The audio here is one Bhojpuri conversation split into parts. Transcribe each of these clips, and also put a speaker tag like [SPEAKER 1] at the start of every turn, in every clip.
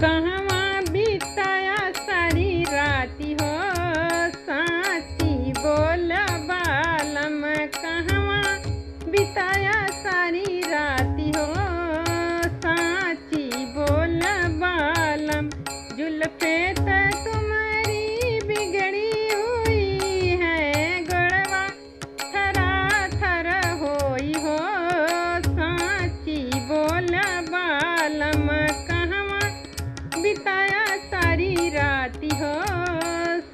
[SPEAKER 1] कहवा बिताया सारी राती हो साची बोल बालम। कहवा बिताया सारी राती हो साची बोल बालम। जुल्फे त तुम्हारी बिगड़ी हुई है गड़वा थरा थर होई हो साची बोल बालम। बिताया सारी राती हो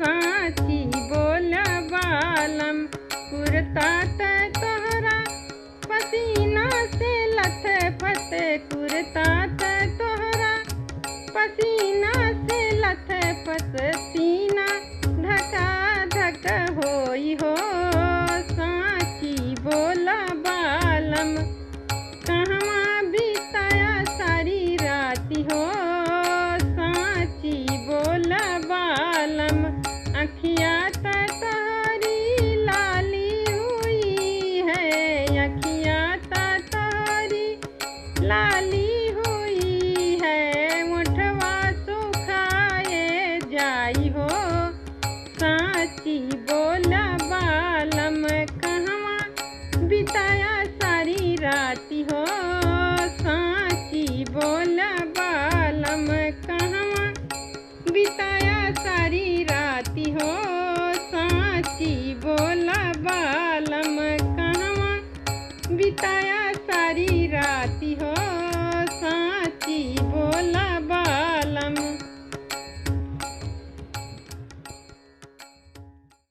[SPEAKER 1] साची बोल बालम। कुर्ता त तोहरा पसीना से लथ फत। कुर्ता त तोहरा पसीना से लथ फत।